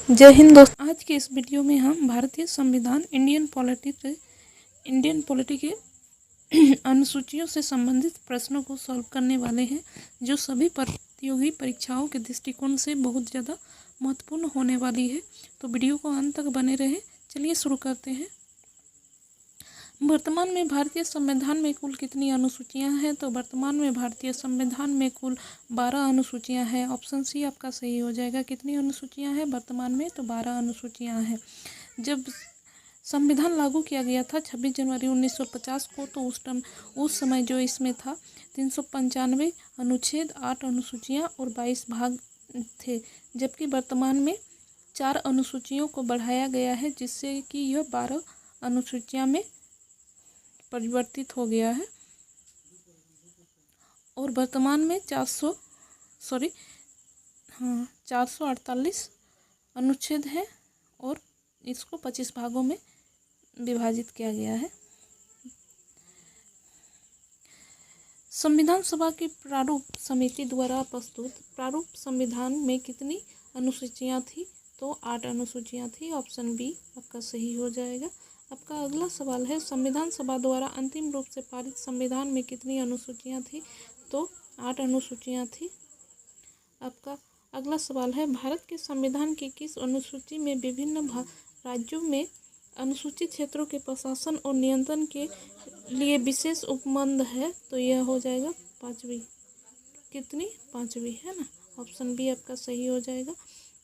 जय हिंद दोस्तों। आज के इस वीडियो में हम भारतीय संविधान इंडियन पॉलिटी के अनुसूचियों से संबंधित प्रश्नों को सॉल्व करने वाले हैं, जो सभी प्रतियोगी परीक्षाओं के दृष्टिकोण से बहुत ज़्यादा महत्वपूर्ण होने वाली है। तो वीडियो को अंत तक बने रहें। चलिए शुरू करते हैं। वर्तमान में भारतीय संविधान में कुल कितनी अनुसूचियां हैं? तो वर्तमान में भारतीय संविधान में कुल 12 अनुसूचियां हैं। ऑप्शन सी आपका सही हो जाएगा। कितनी अनुसूचियां हैं वर्तमान में? तो 12 अनुसूचियां हैं। जब संविधान लागू किया गया था 26 जनवरी 1950 को, तो उस समय जो इसमें था 395 अनुच्छेद, 8 अनुसूचियाँ और 22 भाग थे, जबकि वर्तमान में 4 अनुसूचियों को बढ़ाया गया है, जिससे कि यह 12 अनुसूचियाँ में परिवर्तित हो गया है। और वर्तमान में 448 अनुच्छेद है और इसको 25 भागों में विभाजित किया गया है। संविधान सभा की प्रारूप समिति द्वारा प्रस्तुत प्रारूप संविधान में कितनी अनुसूचियां थी? तो 8 अनुसूचियां थी। ऑप्शन बी आपका सही हो जाएगा। आपका अगला सवाल है, संविधान सभा द्वारा अंतिम रूप से पारित संविधान में कितनी अनुसूचियां थी? तो 8 अनुसूचियां थी। आपका अगला सवाल है, भारत के संविधान की किस अनुसूची में विभिन्न राज्यों में अनुसूचित क्षेत्रों के प्रशासन और नियंत्रण के लिए विशेष उपबंध है? तो यह हो जाएगा 5वीं। कितनी? 5वीं है ना। ऑप्शन बी आपका सही हो जाएगा।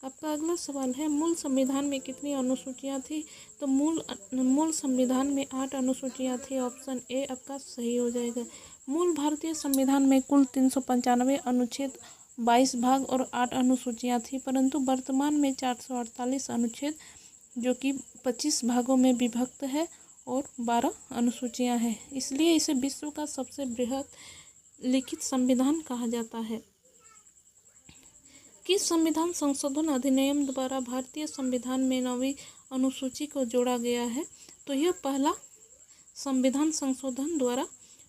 आपका अगला सवाल है, मूल संविधान में कितनी अनुसूचियां थी? तो मूल संविधान में 8 अनुसूचियां थी। ऑप्शन ए आपका सही हो जाएगा। मूल भारतीय संविधान में कुल 395 अनुच्छेद, 22 भाग और 8 अनुसूचियां थी, परंतु वर्तमान में 448 अनुच्छेद, जो कि 25 भागों में विभक्त है, और 12 अनुसूचियां हैं। इसलिए इसे विश्व का सबसे बृहद लिखित संविधान कहा जाता है। किस संविधान संशोधन अधिनियम द्वारा भारतीय संविधान में 9वीं अनुसूची को जोड़ा गया है? तो यह पहला संविधान संशोधन द्वारा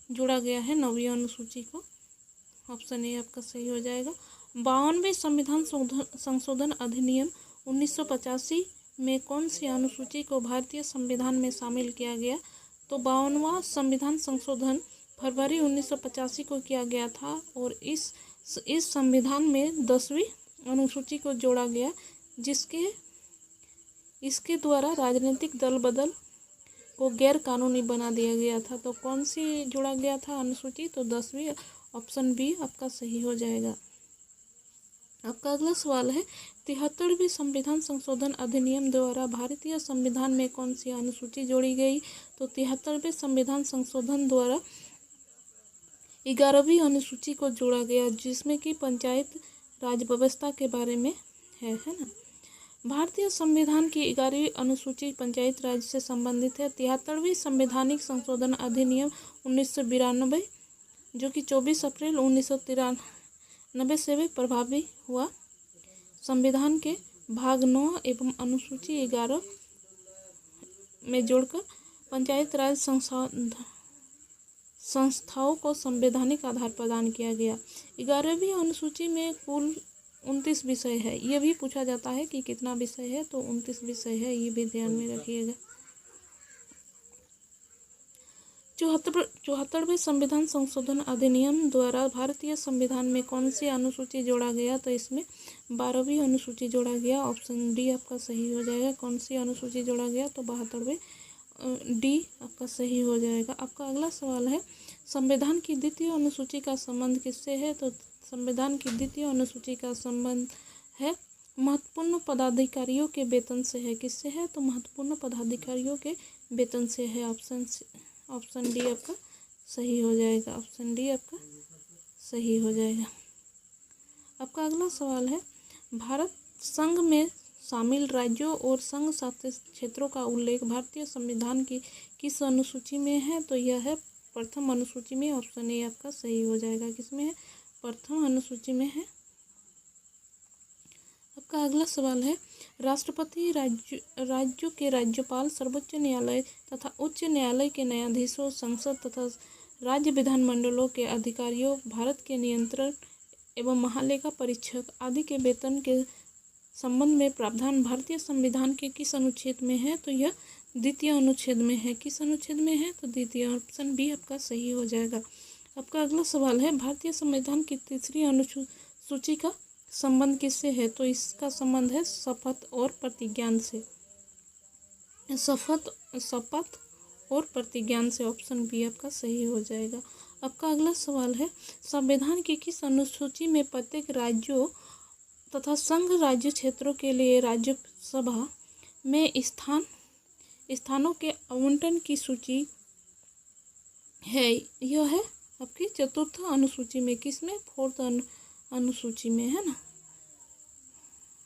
जोड़ा गया है 9वीं अनुसूची को। ऑप्शन ए आपका सही हो जाएगा। 52वें संविधान संशोधन अधिनियम 1985 में कौन सी अनुसूची को भारतीय संविधान में शामिल किया गया? तो 52वां संविधान संशोधन फरवरी 1985 को किया गया था, और इस संविधान में 10वीं अनुसूची को जोड़ा गया, इसके द्वारा राजनीतिक दल बदल को गैर कानूनी बना दिया गया था। तो कौन सी जोड़ा गया था अनुसूची? तो 10वीं। ऑप्शन बी आपका सही हो जाएगा। आपका अगला सवाल है, 73वें संविधान संशोधन अधिनियम द्वारा भारतीय संविधान में कौन सी अनुसूची जोड़ी गई? तो 73वें संविधान संशोधन द्वारा 11वीं अनुसूची को जोड़ा गया, जिसमें कि पंचायत राज व्यवस्था के बारे में है ना। भारतीय संविधान की 11वीं अनुसूची पंचायत राज से संबंधित है। 73वीं संवैधानिक संशोधन अधिनियम 1992, जो कि 24 अप्रैल 1993 से भी प्रभावी हुआ, संविधान के भाग 9 एवं अनुसूची 11 में जोड़कर पंचायत राज संस्थाओं को संवैधानिक आधार प्रदान किया गया। 11वीं अनुसूची में कुल 29 विषय है। यह भी पूछा जाता है कि कितना विषय है, तो 29 विषय है, ये भी ध्यान में रखिएगा। 74वें संविधान संशोधन अधिनियम द्वारा भारतीय संविधान में कौन सी अनुसूची जोड़ा गया? तो इसमें 12वीं अनुसूची जोड़ा गया। ऑप्शन डी आपका सही हो जाएगा। कौन सी अनुसूची जोड़ा गया? तो 72वें। डी आपका सही हो जाएगा। आपका अगला सवाल है, संविधान की द्वितीय अनुसूची का संबंध किससे है? तो संविधान की द्वितीय अनुसूची का संबंध है महत्वपूर्ण पदाधिकारियों के वेतन से है। किससे है? तो महत्वपूर्ण पदाधिकारियों के वेतन से है। ऑप्शन डी आपका सही हो जाएगा। ऑप्शन डी आपका सही हो जाएगा। आपका अगला सवाल है, भारत संघ में शामिल राज्यों और संघ शासित क्षेत्रों का उल्लेख भारतीय संविधान की किस अनुसूची में है? तो यह है प्रथम अनुसूची में। ऑप्शन ए आपका सही हो जाएगा। किसमें है? प्रथम अनुसूची में है। आपका अगला सवाल है, राष्ट्रपति राज्यों के राज्यपाल, सर्वोच्च न्यायालय तथा उच्च न्यायालय के न्यायाधीशों, संसद तथा राज्य विधानमंडलों के अधिकारियों, भारत के नियंत्रण एवं महालेखा परीक्षक आदि के वेतन के संबंध में प्रावधान भारतीय संविधान के किस अनुच्छेद में है? तो यह द्वितीय अनुच्छेद में है। किस अनुच्छेद में है? तो द्वितीय। ऑप्शन बी आपका सही हो जाएगा। आपका अगला सवाल है, भारतीय संविधान की तीसरी अनुसूची का संबंध किससे है? तो इसका संबंध है शपथ और प्रतिज्ञान से। शपथ और प्रतिज्ञान से। ऑप्शन बी आपका सही हो जाएगा। आपका अगला सवाल है, संविधान की किस अनुसूची में प्रत्येक राज्यों तथा संघ राज्य क्षेत्रों के लिए राज्यसभा में स्थानों के आवंटन की सूची है? यह है आपकी चतुर्थ अनुसूची में। किसमें? फोर्थ अनुसूची में, है ना।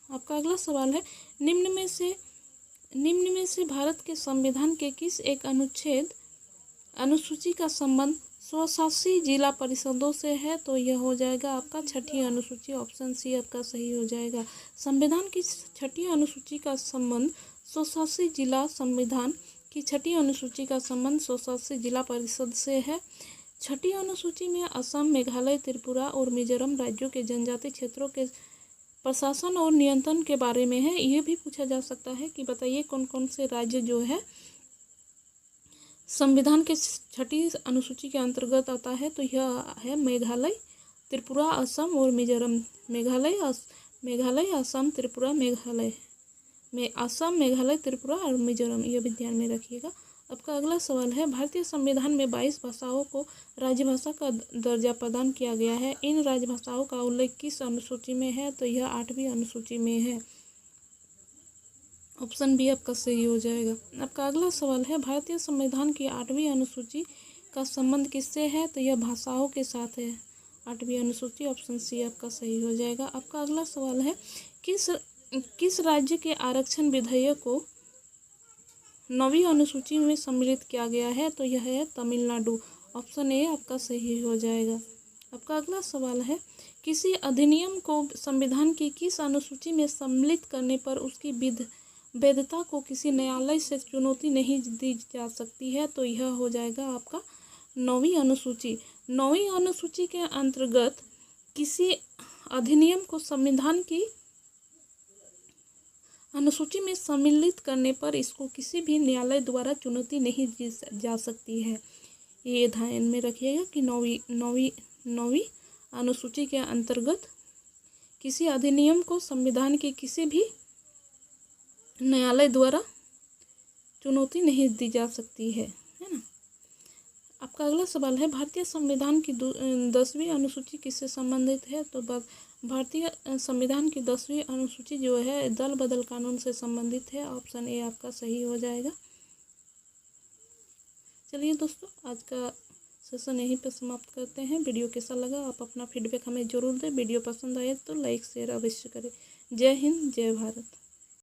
आपका अगला सवाल है, निम्न में से भारत के संविधान के किस एक अनुसूची का संबंध स्वशासी जिला परिषदों से है? तो यह हो जाएगा आपका छठी अनुसूची। ऑप्शन सी आपका सही हो जाएगा। संविधान की छठी अनुसूची का संबंध स्वशासी जिला संविधान की छठी अनुसूची का संबंध स्वशासी जिला परिषद से है। छठी अनुसूची में असम, मेघालय, त्रिपुरा और मिजोरम राज्यों के जनजातीय क्षेत्रों के प्रशासन और नियंत्रण के बारे में है। यह भी पूछा जा सकता है कि बताइए कौन कौन से राज्य जो है संविधान के छठी अनुसूची के अंतर्गत आता है? तो यह है मेघालय, त्रिपुरा, असम और मिजोरम। मेघालय, असम, त्रिपुरा, असम, मेघालय, त्रिपुरा और मिजोरम। यह भी ध्यान में रखिएगा। आपका अगला सवाल है, भारतीय संविधान में 22 भाषाओं को राजभाषा का दर्जा प्रदान किया गया है। इन राजभाषाओं का उल्लेख किस अनुसूची में है? तो यह 8वीं अनुसूची में है। ऑप्शन बी आपका सही हो जाएगा। आपका अगला सवाल है, भारतीय संविधान की 8वीं अनुसूची का संबंध किससे है? तो यह भाषाओं के साथ है। 8वीं अनुसूची। ऑप्शन सी आपका सही हो जाएगा। आपका अगला सवाल है, किस राज्य के आरक्षण विधेयक को 9वीं अनुसूची में सम्मिलित किया गया है? तो यह है तमिलनाडु। ऑप्शन ए आपका सही हो जाएगा। आपका अगला सवाल है, किसी अधिनियम को संविधान की किस अनुसूची में सम्मिलित करने पर उसकी वैधता को किसी न्यायालय से चुनौती नहीं दी जा सकती है? तो यह हो जाएगा आपका 9वीं अनुसूची। 9वीं अनुसूची के अंतर्गत किसी अधिनियम को संविधान की अनुसूची में सम्मिलित करने पर इसको किसी भी न्यायालय द्वारा चुनौती नहीं दी जा सकती है। ये ध्यान में रखिएगा कि नौवीं अनुसूची के अंतर्गत किसी अधिनियम को संविधान के किसी भी न्यायालय द्वारा चुनौती नहीं दी जा सकती है ना। आपका अगला सवाल है, भारतीय संविधान की 10वीं अनुसूची किससे संबंधित है? तो भारतीय संविधान की 10वीं अनुसूची जो है दल बदल कानून से संबंधित है। ऑप्शन ए आपका सही हो जाएगा। चलिए दोस्तों, आज का सेशन यहीं पर समाप्त करते हैं। वीडियो कैसा लगा आप अपना फीडबैक हमें ज़रूर दें। वीडियो पसंद आए तो लाइक शेयर अवश्य करें। जय हिंद, जय भारत।